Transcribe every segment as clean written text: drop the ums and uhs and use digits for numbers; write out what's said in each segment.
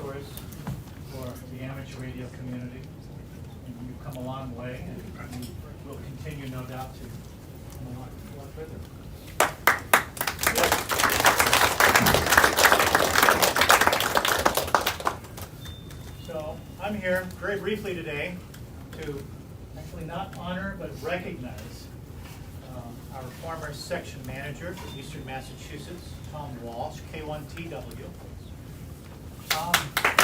mentors for the amateur radio community. And you've come a long way, and you will continue, no doubt, to come a lot further. So I'm here very briefly today to actually not honor but recognize our former section manager for Eastern Massachusetts, Tom Walsh, K1TW. Tom, I've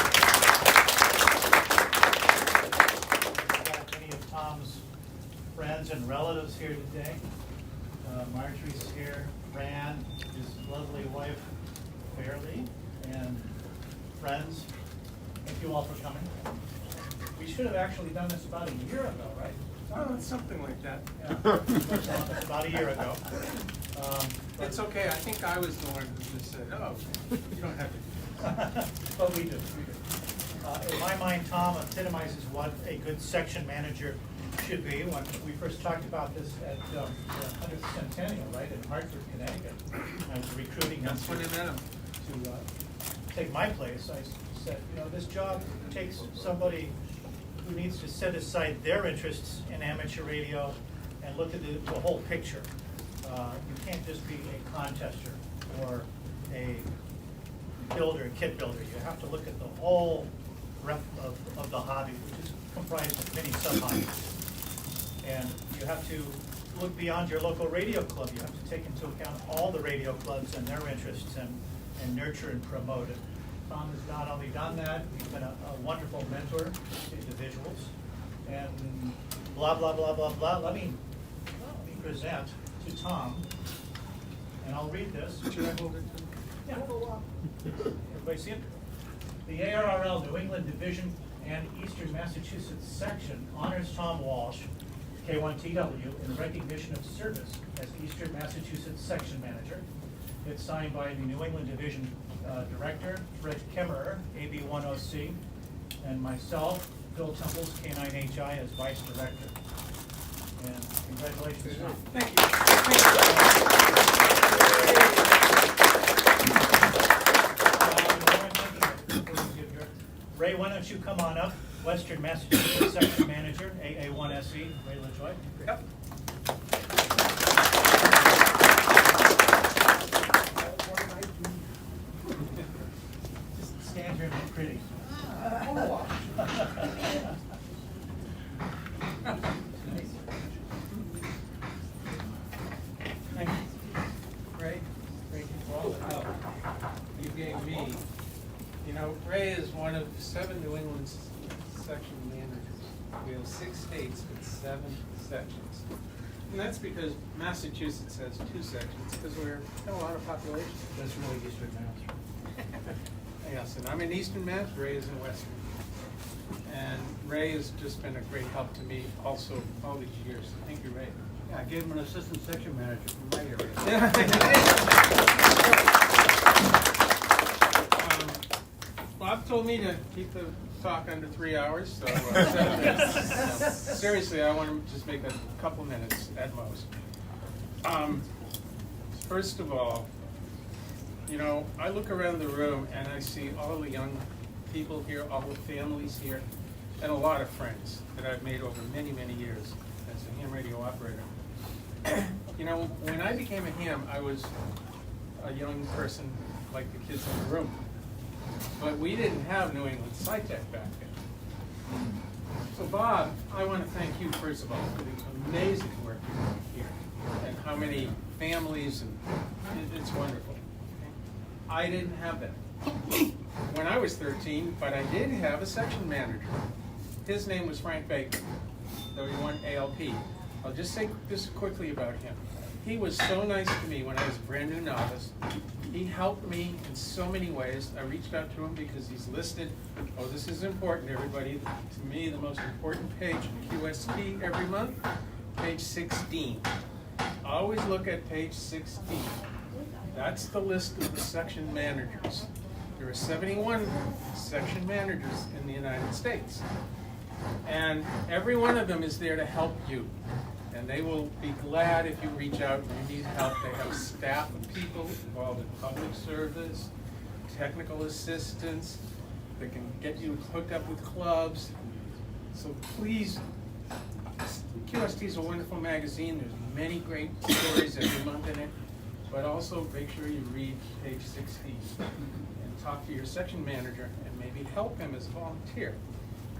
got many of Tom's friends and relatives here today. Marjorie's here, Fran, his lovely wife, Fairly, and friends. Thank you all for coming. We should have actually done this about a year ago, right? Oh, it's something like that. Yeah, about a year ago. It's okay, I think I was the one who just said, oh, you don't have to. But we do. In my mind, Tom epitomizes what a good section manager should be. When we first talked about this at the 100th Centennial, right, in Hartford, Connecticut, I was recruiting him That's what he meant. to take my place. I said, you know, this job takes somebody who needs to set aside their interests in amateur radio and look at the whole picture. You can't just be a contester or a builder, kit builder. You have to look at the whole breadth of the hobby, which is comprised of many sub-hobbies. And you have to look beyond your local radio club. You have to take into account all the radio clubs and their interests and nurture and promote it. Tom has not only done that, he's been a wonderful mentor to individuals. And blah, blah, blah, blah, blah. Let me present to Tom, and I'll read this. Should I hold it to? Yeah. Everybody see it? The ARRL New England Division and Eastern Massachusetts Section honors Tom Walsh, K1TW, in recognition of service as Eastern Massachusetts Section Manager. It's signed by the New England Division Director, Fred Kemmerer, AB10C, and myself, Bill Temples, K9HI, as Vice Director. And congratulations, Tom. Thank you. Ray, why don't you come on up? Western Massachusetts Section Manager, AA1SE, Ray LaJoy. Yep. Just stand here and be pretty. Thank you. Ray, thank you for all that help. You gave me, you know, Ray is one of 7 New England section managers. We have 6 states with 7 sections. And that's because Massachusetts has 2 sections, because we're got a lot of population. That's really Eastern Mass. Yes, and I'm in Eastern Mass, Ray is in Western. And Ray has just been a great help to me also all these years. Thank you, Ray. Yeah, I gave him an assistant section manager from my area. Bob told me to keep the talk under 3 hours, so seriously, I want to just make a couple minutes at most. First of all, you know, I look around the room and I see all the young people here, all the families here, and a lot of friends that I've made over many, many years as a ham radio operator. You know, when I became a ham, I was a young person like the kids in the room. But we didn't have New England SciTech back then. So Bob, I want to thank you first of all for the amazing work you're doing here and how many families, and it's wonderful. I didn't have that when I was 13, but I did have a section manager. His name was Frank Baker, though he won ALP. I'll just say this quickly about him. He was so nice to me when I was a brand new novice. He helped me in so many ways. I reached out to him because he's listed, oh, this is important, everybody. To me, the most important page in QST every month, page 16. Always look at page 16. That's the list of the section managers. There are 71 section managers in the United States. And every one of them is there to help you. And they will be glad if you reach out and you need help. They have staff of people involved in public service, technical assistance, They can get you hooked up with clubs. So please, QST is a wonderful magazine. There's many great stories every month in it. But also make sure you read page 16 and talk to your section manager and maybe help him as a volunteer.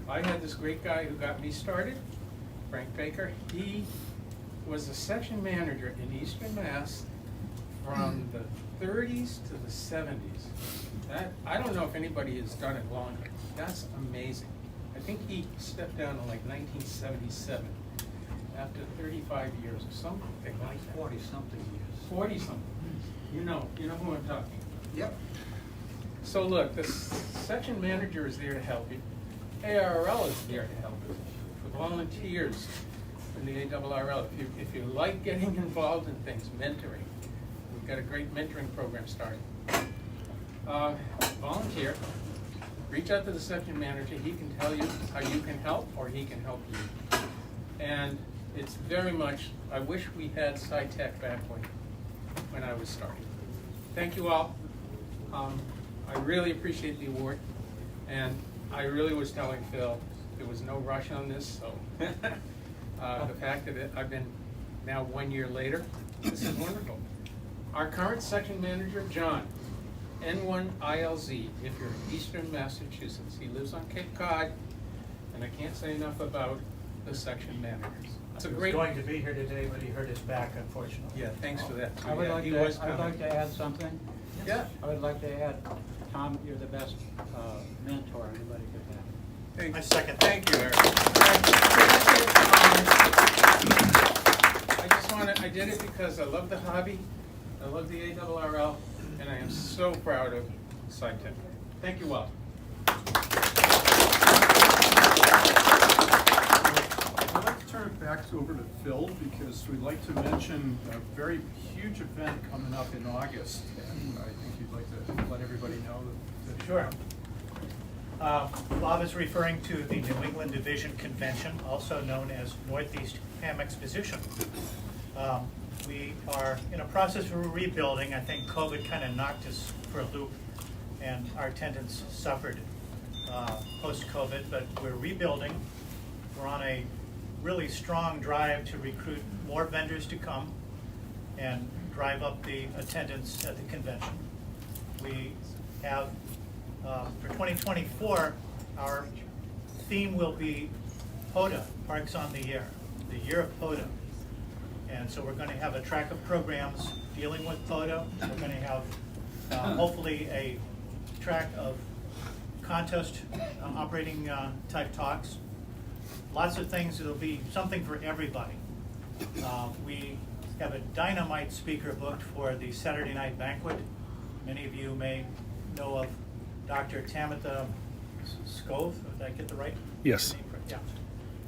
I had this great guy who got me started, Frank Baker. He was a section manager in Eastern Mass from the 30s to the 70s. I don't know if anybody has done it longer. That's amazing. I think he stepped down in like 1977 after 35 years or something like that. 40-something years. 40-something. You know who I'm talking about. Yep. So look, the section manager is there to help you. ARRL is there to help you. For volunteers in the ARRL, if you like getting involved in things, mentoring, we've got a great mentoring program starting. Volunteer, reach out to the section manager. He can tell you how you can help, or he can help you. And it's very much, I wish we had SciTech back when I was starting. Thank you all. I really appreciate the award, and I really was telling Phil there was no rush on this, so the fact that I've been now 1 year later, this is wonderful. Our current section manager, John, N1ILZ, if you're in Eastern Massachusetts. He lives on Cape Cod, and I can't say enough about the section managers. It's a He was great. going to be here today, but he hurt his back, unfortunately. Yeah, thanks for that. I would Yeah, like he to, was I would like coming. to add something. Yeah. I would like to add, Tom, you're the best mentor anybody could have. Thank- I second that. Thank you, Eric. I just wanted, I did it because I love the hobby, I love the ARRL, and I am so proud of SciTech. Thank you all. I'd like to turn it back over to Phil because we'd like to mention a very huge event coming up in August. And I think you'd like to let everybody know that. Sure. Bob is referring to the New England Division Convention, also known as Northeast Ham Exposition. We are in a process of rebuilding. I think COVID kind of knocked us for a loop, and our attendance suffered post-COVID, but we're rebuilding. We're on a really strong drive to recruit more vendors to come and drive up the attendance at the convention. We have, for 2024, our theme will be POTA, Parks on the Year of POTA. And so we're going to have a track of programs dealing with POTA. We're going to have hopefully a track of contest operating type talks. Lots of things. It'll be something for everybody. We have a dynamite speaker booked for the Saturday night banquet. Many of you may know of Dr. Tamitha Skov. Did I get the right? Yes. name? Yeah.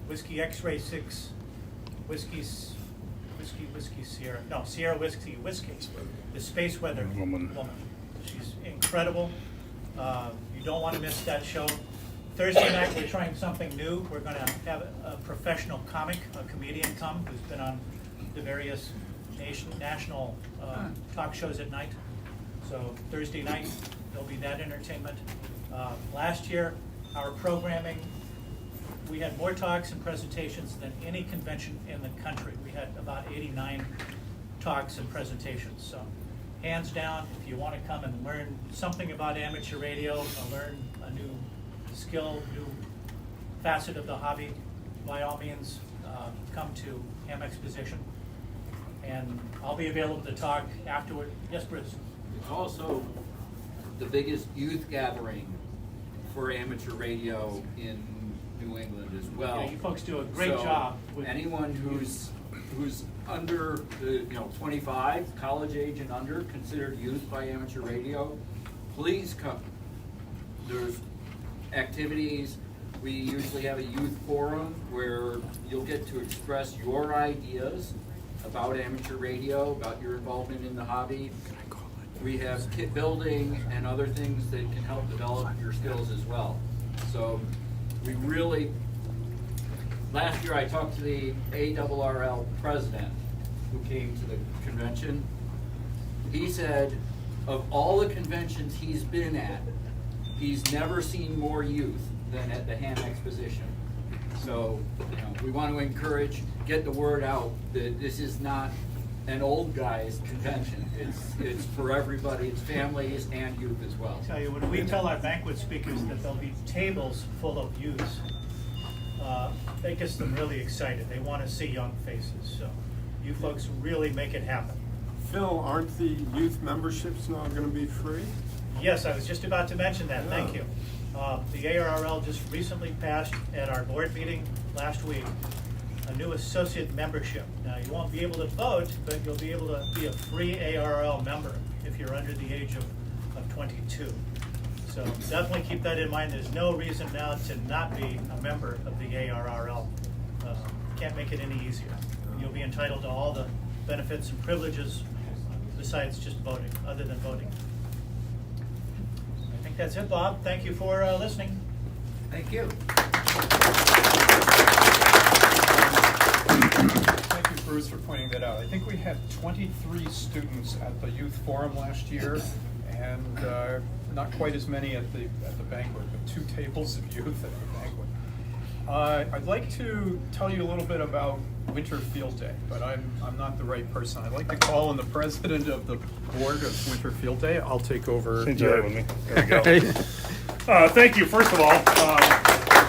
Whiskey X-Ray 6, Whiskey Sierra. No, Sierra Whiskey. The space weather Woman. She's incredible. You don't want to miss that show. Thursday night, we're trying something new. We're going to have a professional comic, a comedian come, who's been on the various national talk shows at night. So Thursday night, there'll be that entertainment. Last year, our programming, we had more talks and presentations than any convention in the country. We had about 89 talks and presentations. So hands down, if you want to come and learn something about amateur radio, learn a new skill, new facet of the hobby, by all means, come to Ham Exposition. And I'll be available to talk afterward. Yes, Bruce? It's also the biggest youth gathering for amateur radio in New England as well. Yeah, you folks do a great So job with anyone who's under 25, college age and under, considered youth by amateur radio, please come. There's activities. We usually have a youth forum where you'll get to express your ideas about amateur radio, about your involvement in the hobby. We have kit building and other things that can help develop your skills as well. So we really, last year I talked to the ARRL president who came to the convention. He said of all the conventions he's been at, he's never seen more youth than at the Ham Exposition. So, we want to encourage, get the word out that this is not an old guys convention. It's for everybody, it's families and youth as well. Tell you, when we tell our banquet speakers that there'll be tables full of youths, that gets them really excited. They want to see young faces, so you folks really make it happen. Phil, aren't the youth memberships now going to be free? Yes, I was just about to mention that, thank you. The ARRL just recently passed at our board meeting last week a new associate membership. Now, you won't be able to vote, but you'll be able to be a free ARRL member if you're under the age of 22. So definitely keep that in mind. There's no reason now to not be a member of the ARRL. Can't make it any easier. You'll be entitled to all the benefits and privileges besides just voting, other than voting. I think that's it, Bob. Thank you for listening. Thank you. Thank you, Bruce, for pointing that out. I think we had 23 students at the youth forum last year, and not quite as many at the banquet, but 2 tables of youth at the banquet. I'd like to tell you a little bit about Winter Field Day, but I'm not the right person. I'd like to call on the president of the board of Winter Field Day. I'll take over. Since you're with me. There we go. Thank you, first of all.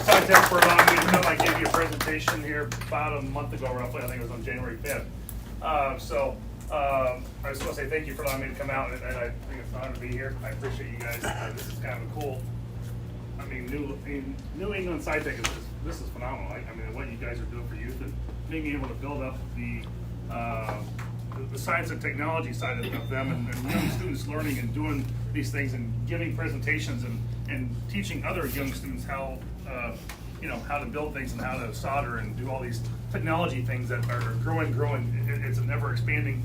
SciTech for allowing me to come. I gave you a presentation here about a month ago, roughly. I think it was on January 5th. I just want to say thank you for allowing me to come out, and I think it's an honor to be here. I appreciate you guys. This is kind of a cool. New England SciTech this is phenomenal. What you guys are doing for youth and being able to build up the science and technology side of them, and young students learning and doing these things and giving presentations and teaching other young students how to build things and how to solder and do all these technology things that are growing. It's a never expanding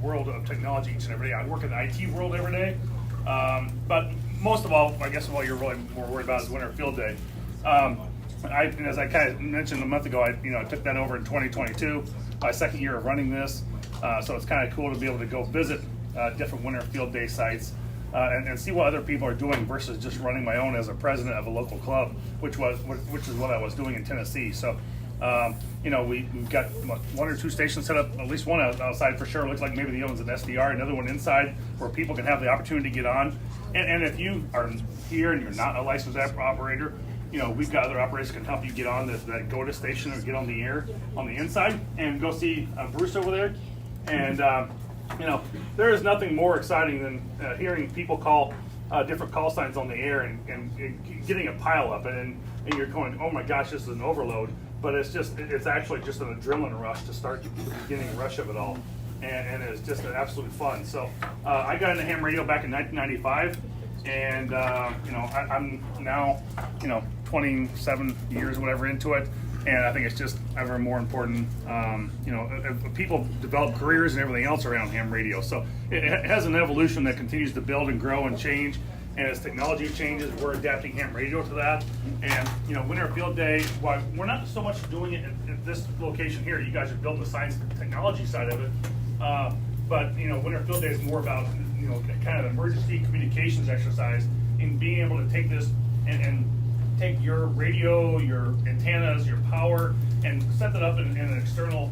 world of technology each and every day. I work in the IT world every day, but most of all, I guess what you're really more worried about is Winter Field Day. As I kind of mentioned a month ago, I took that over in 2022, my second year of running this. So it's kind of cool to be able to go visit different Winter Field Day sites and see what other people are doing versus just running my own as a president of a local club, which is what I was doing in Tennessee. So we've got 1 or 2 stations set up, at least one outside for sure. It looks like maybe the other one's an SDR, another one inside where people can have the opportunity to get on. And if you are here and you're not a licensed operator, we've got other operators that can help you get on that go to station or get on the air on the inside and go see Bruce over there. And there is nothing more exciting than hearing people call different call signs on the air and getting a pile up and you're going, oh my gosh, this is an overload. But it's actually just an adrenaline rush to start the beginning rush of it all. And it's just an absolute fun. So I got into ham radio back in 1995, and I'm now 27 years or whatever into it, and I think it's just ever more important. People develop careers and everything else around ham radio, so it has an evolution that continues to build and grow and change. And as technology changes, we're adapting ham radio to that. And Winter Field Day, while we're not so much doing it at this location here, you guys are building the science and technology side of it. But Winter Field Day is more about kind of emergency communications exercise in being able to take this and take your radio, your antennas, your power, and set that up in an external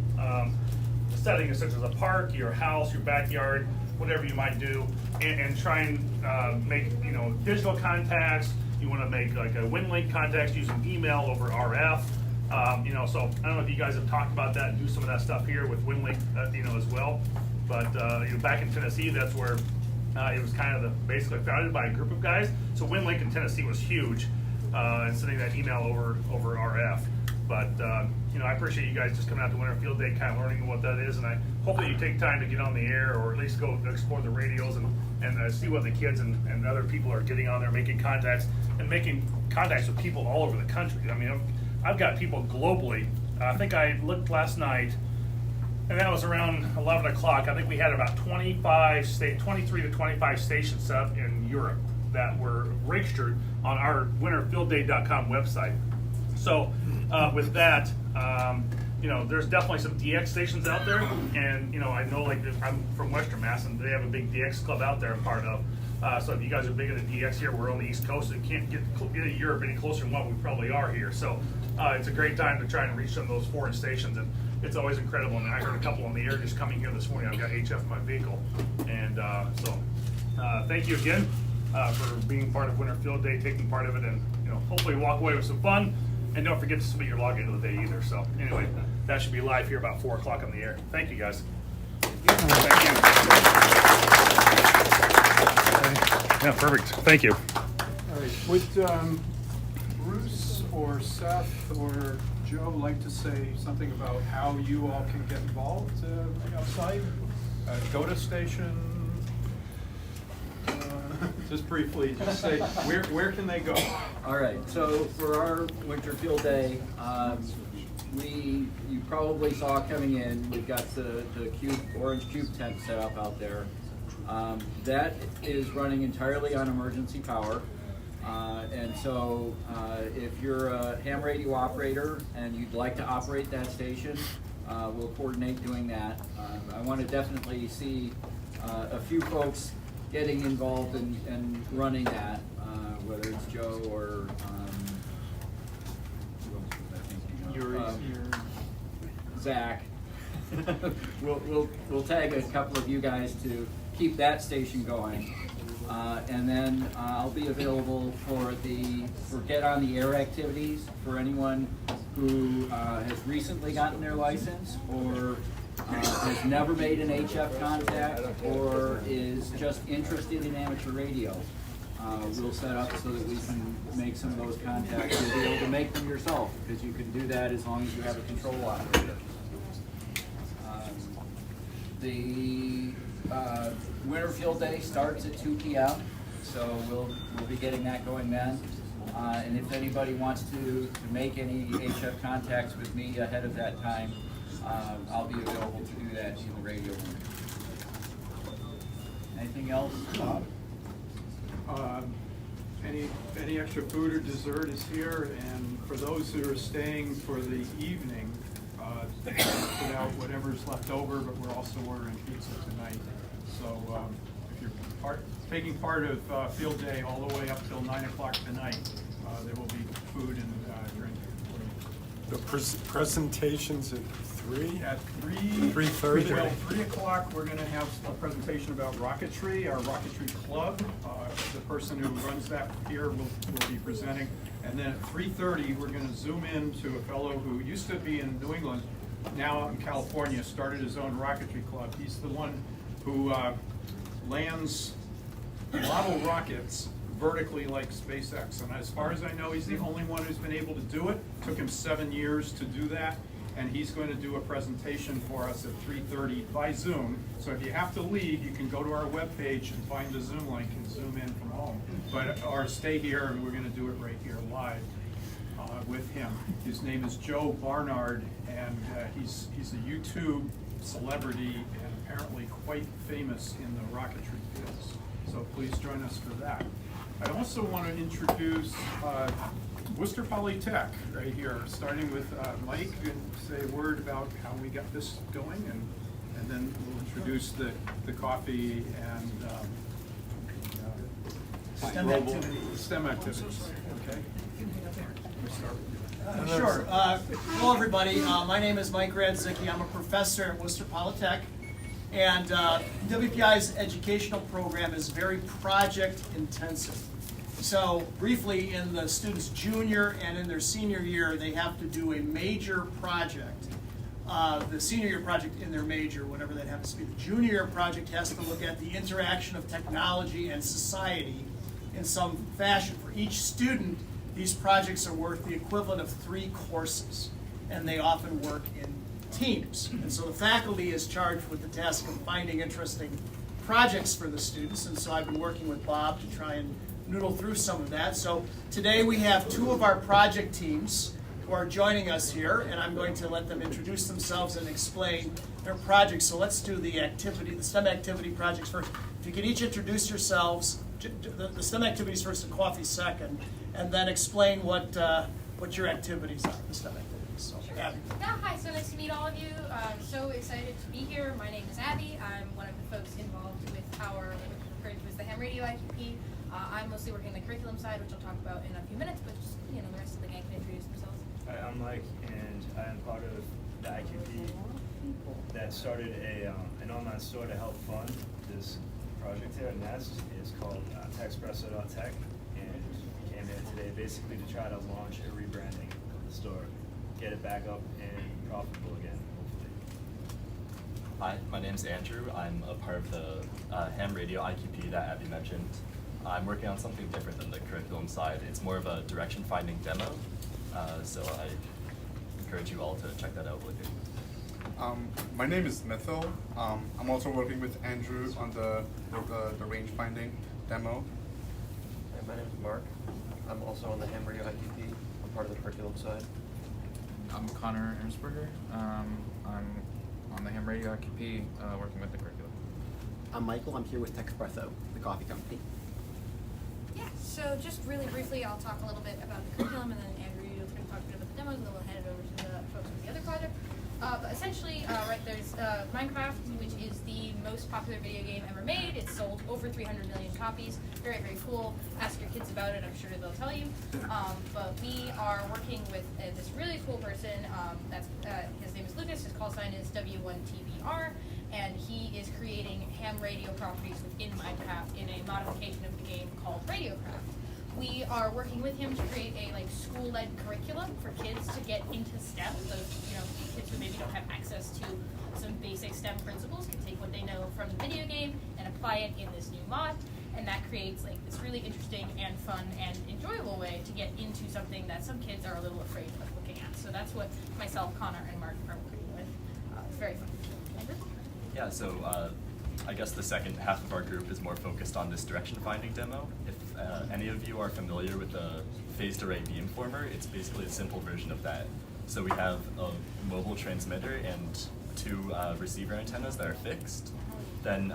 setting, such as a park, your house, your backyard, whatever you might do, and try and make digital contacts. You want to make like a WinLink contacts using email over RF. So I don't know if you guys have talked about that and do some of that stuff here with WinLink, as well. But back in Tennessee, that's where it was kind of basically founded by a group of guys. So WinLink in Tennessee was huge, and sending that email over RF. But I appreciate you guys just coming out to Winter Field Day, kind of learning what that is, and I hope that you take time to get on the air or at least go explore the radios and see what the kids and other people are getting on there, making contacts with people all over the country. I've got people globally. I think I looked last night, and that was around 11 o'clock. I think we had about 23 to 25 stations set up in Europe that were registered on our winterfieldday.com website. So with that, there's definitely some DX stations out there, and I know, like, I'm from Western Mass, and they have a big DX club out there I'm part of. So if you guys are bigger than DX here, we're on the East Coast and can't get to Europe any closer than what we probably are here. So it's a great time to try and reach some of those foreign stations, and it's always incredible. And I heard a couple on the air just coming here this morning. I've got HF in my vehicle, and so thank you again for being part of Winter Field Day, taking part of it, and hopefully walk away with some fun. And don't forget to submit your login of the day either. So anyway, that should be live here about 4 o'clock on the air. Thank you, guys. Thank you. Yeah, perfect. Thank you. All right, would Bruce or Seth or Joe like to say something about how you all can get involved outside? Go to station? Just briefly, just say, where can they go? All right, so for our Winter Field Day, you probably saw coming in, we've got the orange cube tent set up out there. That is running entirely on emergency power. And so if you're a ham radio operator and you'd like to operate that station, we'll coordinate doing that. I want to definitely see a few folks getting involved in running that, whether it's Joe or Zach. We'll tag a couple of you guys to keep that station going, and then I'll be available for Get on the Air activities for anyone who has recently gotten their license or has never made an HF contact or is just interested in amateur radio. We'll set up so that we can make some of those contacts. You'll be able to make them yourself because you can do that as long as you have a control operator. The Winter Field Day starts at 2 p.m., so we'll be getting that going then. And if anybody wants to make any HF contacts with me ahead of that time, I'll be available to do that in the radio room. Anything else, Bob? Any extra food or dessert is here, and for those who are staying for the evening, put out whatever's left over, but we're also ordering pizza tonight. So if you're taking part of Field Day all the way up till 9 o'clock tonight, there will be food and drink. The presentations at 3? At 3:30. Well, 3 o'clock, we're going to have a presentation about rocketry, our rocketry club. The person who runs that here will be presenting. And then at 3:30, we're going to zoom in to a fellow who used to be in New England, now out in California, started his own rocketry club. He's the one who lands model rockets vertically like SpaceX. And as far as I know, he's the only one who's been able to do it. Took him 7 years to do that. And he's going to do a presentation for us at 3:30 by Zoom. So if you have to leave, you can go to our webpage and find the Zoom link and zoom in from home. Or stay here, and we're going to do it right here live with him. His name is Joe Barnard, and he's a YouTube celebrity and apparently quite famous in the rocketry biz. So please join us for that. I also want to introduce Worcester Polytech right here, starting with Mike, and say a word about how we got this going, and then we'll introduce the coffee and STEM activities. STEM activities. Okay. We'll start with you. Sure. Hello, everybody. My name is Mike Radzicki. I'm a professor at Worcester Polytech. And WPI's educational program is very project intensive. So briefly, in the students' junior and in their senior year, they have to do a major project. The senior year project in their major, whatever that happens to be. The junior year project has to look at the interaction of technology and society in some fashion. For each student, these projects are worth the equivalent of 3 courses, and they often work in teams. And so the faculty is charged with the task of finding interesting projects for the students, and so I've been working with Bob to try and noodle through some of that. So today we have 2 of our project teams who are joining us here, and I'm going to let them introduce themselves and explain their projects. So let's do the STEM activity projects first. If you could each introduce yourselves, the STEM activities first and coffee second, and then explain what your activities are, the STEM activities. So, Abby. Yeah, hi, so nice to meet all of you. I'm so excited to be here. My name is Abby. I'm one of the folks involved with our referred to as the Ham Radio IQP. I'm mostly working on the curriculum side, which I'll talk about in a few minutes, but just, the rest of the gang can introduce themselves. Hi, I'm Mike, and I am part of the IQP that started an online store to help fund this project here at Nest. It's called Techspresso.tech, and we came here today basically to try to launch a rebranding of the store, get it back up and profitable again, hopefully. Hi, my name is Andrew. I'm a part of the Ham Radio IQP that Abby mentioned. I'm working on something different than the curriculum side. It's more of a direction-finding demo, so I encourage you all to check that out with you. My name is Mithil. I'm also working with Andrew on the range finding demo. And my name is Mark. I'm also on the Ham Radio IQP. I'm part of the curriculum side. I'm Connor Ernstberger. I'm on the Ham Radio IQP working with the curriculum. I'm Michael. I'm here with Techspresso, the coffee company. Yeah, so just really briefly, I'll talk a little bit about the curriculum, and then Andrew is going to talk a bit about the demos, and then we'll hand it over to the folks with the other project. But essentially, right, there's Minecraft, which is the most popular video game ever made. It's sold over 300 million copies. Very, very cool. Ask your kids about it. I'm sure they'll tell you. But we are working with this really cool person. His name is Lucas. His call sign is W1TBR. And he is creating ham radio properties within Minecraft in a modification of the game called RadioCraft. We are working with him to create a school-led curriculum for kids to get into STEM. Those kids who maybe don't have access to some basic STEM principles can take what they know from the video game and apply it in this new mod, and that creates this really interesting and fun and enjoyable way to get into something that some kids are a little afraid of looking at. So that's what myself, Connor, and Mark are working with. It's very fun. Andrew? Yeah, so I guess the second half of our group is more focused on this direction finding demo. If any of you are familiar with the phased array beamformer, it's basically a simple version of that. So we have a mobile transmitter and two receiver antennas that are fixed. Then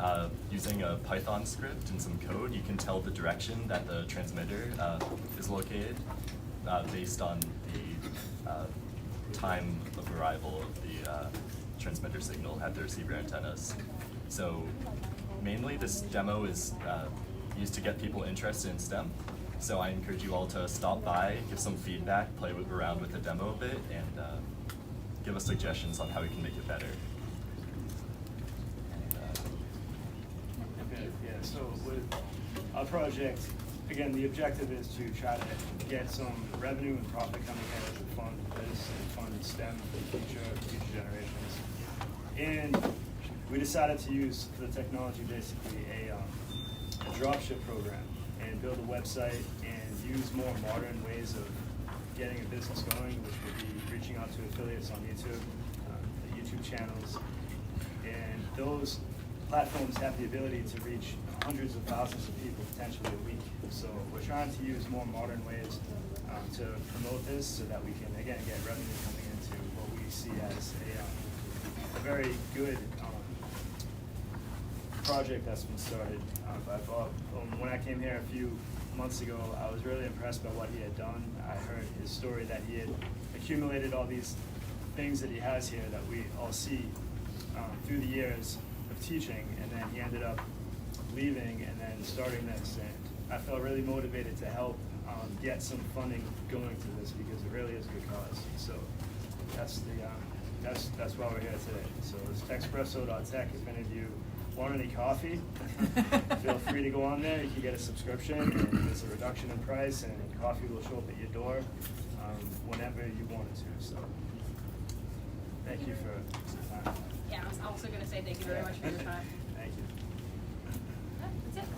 using a Python script and some code, you can tell the direction that the transmitter is located based on the time of arrival of the transmitter signal at the receiver antennas. So mainly this demo is used to get people interested in STEM. So I encourage you all to stop by, give some feedback, play around with the demo a bit, and give us suggestions on how we can make it better. Okay, yeah, so with our project, again, the objective is to try to get some revenue and profit coming in to fund this and fund STEM for future generations. And we decided to use for the technology basically a dropship program and build a website and use more modern ways of getting a business going, which would be reaching out to affiliates on YouTube, the YouTube channels. And those platforms have the ability to reach hundreds of thousands of people potentially a week. So we're trying to use more modern ways to promote this so that we can, again, get revenue coming into what we see as a very good project that's been started by Bob. When I came here a few months ago, I was really impressed by what he had done. I heard his story that he had accumulated all these things that he has here that we all see through the years of teaching, and then he ended up leaving and then starting this, and I felt really motivated to help get some funding going to this because it really is a good cause. So that's why we're here today. So it's Techspresso.tech. If any of you want any coffee, feel free to go on there. You can get a subscription, and there's a reduction in price, and coffee will show up at your door whenever you wanted to. So thank you for your time. Yeah, I was also going to say thank you very much for your time. Thank you. That's it.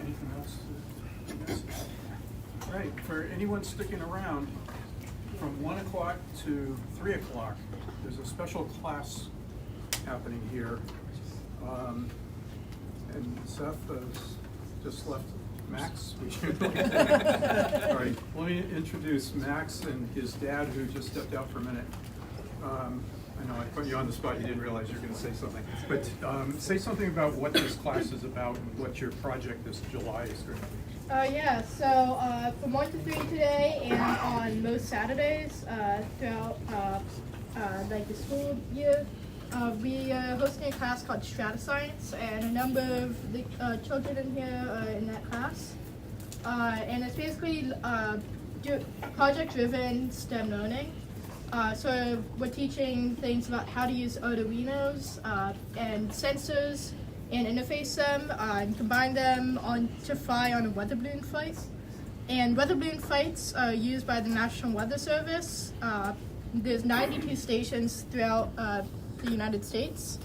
Anything else? All right, for anyone sticking around, from 1 o'clock to 3 o'clock, there's a special class happening here. And Seth has just left Max. All right, let me introduce Max and his dad, who just stepped out for a minute. I know I put you on the spot, you didn't realize you were going to say something. But say something about what this class is about and what your project this July is going to be. Yeah, so from 1 to 3 today and on most Saturdays throughout like the school year. We are hosting a class called Strata Science, and a number of the children in here are in that class. And it's basically project-driven STEM learning. So we're teaching things about how to use Arduinos and sensors and interface them and combine them to fly on a weather balloon flight. And weather balloon flights are used by the National Weather Service. There's 92 stations throughout the United States.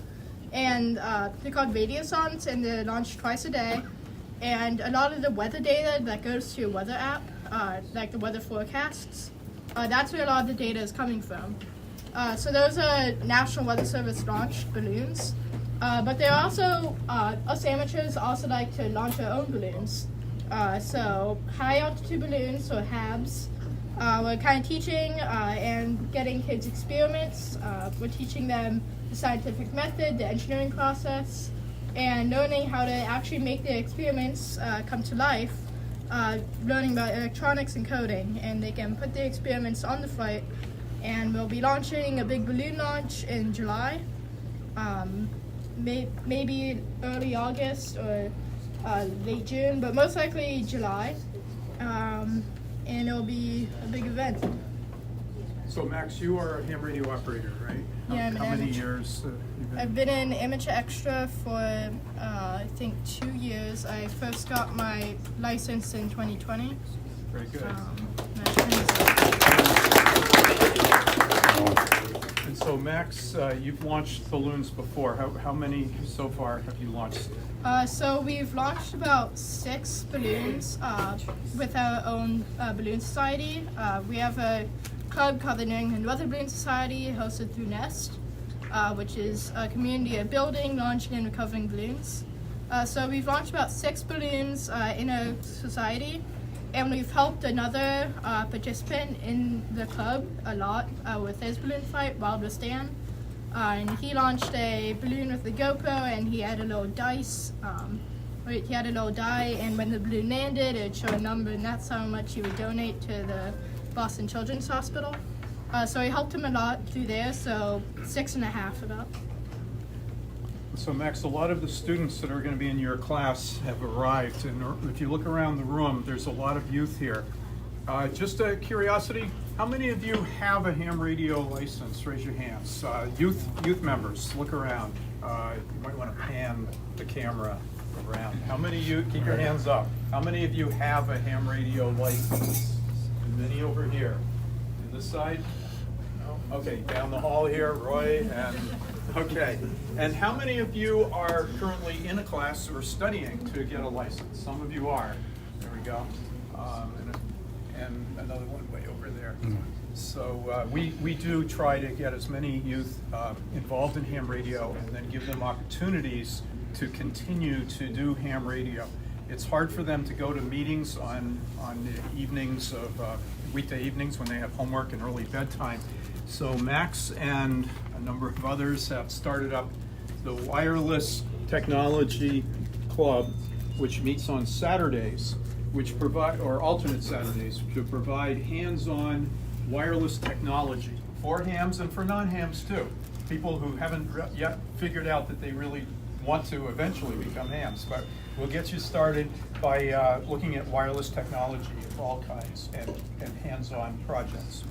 And they're called radiosondes, and they're launched twice a day. And a lot of the weather data that goes to your weather app, like the weather forecasts, that's where a lot of the data is coming from. So those are National Weather Service launched balloons. But there are also, us amateurs also like to launch our own balloons. So high altitude balloons, or HABs, we're kind of teaching and getting kids experiments. We're teaching them the scientific method, the engineering process, and learning how to actually make the experiments come to life, learning about electronics and coding. And they can put the experiments on the flight, and we'll be launching a big balloon launch in July, maybe early August or late June, but most likely July, and it'll be a big event. So Max, you are a ham radio operator, right? Yeah, I'm an How many amateur. years have you been? I've been an amateur extra for I think 2 years. I first got my license in 2020. Very good. And so Max, you've launched balloons before. How many so far have you launched? So we've launched about 6 balloons with our own balloon society. We have a club called the New England Weather Balloon Society, hosted through NEST, which is a community of building, launching, and recovering balloons. So we've launched about 6 balloons in a society, and we've helped another participant in the club a lot with his balloon flight, Wilder Stan. And he launched a balloon with the GoPro, and he had a little dice. He had a little die, and when the balloon landed, it would show a number, and that's how much he would donate to the Boston Children's Hospital. So he helped him a lot through there, so 6.5 about. So Max, a lot of the students that are going to be in your class have arrived, and if you look around the room, there's a lot of youth here. Just a curiosity, how many of you have a ham radio license? Raise your hands. Youth members, look around. You might want to pan the camera around. How many of you, keep your hands up, how many of you have a ham radio license? Many over here. And this side? No? Okay, down the hall here, Roy, and okay. And how many of you are currently in a class or studying to get a license? Some of you are. There we go. And another one way over there. So we do try to get as many youth involved in ham radio, and then give them opportunities to continue to do ham radio. It's hard for them to go to meetings on the evenings of weekday evenings when they have homework and early bedtime. So Max and a number of others have started up the Wireless Technology Club, which meets on Saturdays, which provide, or alternate Saturdays, to provide hands-on wireless technology for hams and for non-hams too. People who haven't yet figured out that they really want to eventually become hams. But we'll get you started by looking at wireless technology of all kinds and hands-on projects.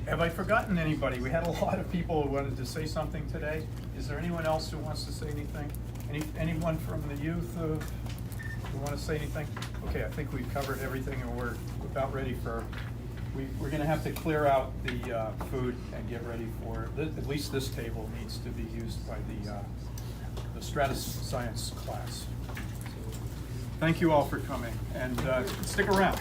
Have I forgotten anybody? We had a lot of people who wanted to say something today. Is there anyone else who wants to say anything? Anyone from the youth who want to say anything? Okay, I think we've covered everything, and we're about ready for, we're going to have to clear out the food and get ready for, at least this table needs to be used by the Strata Science class. Thank you all for coming, and stick around.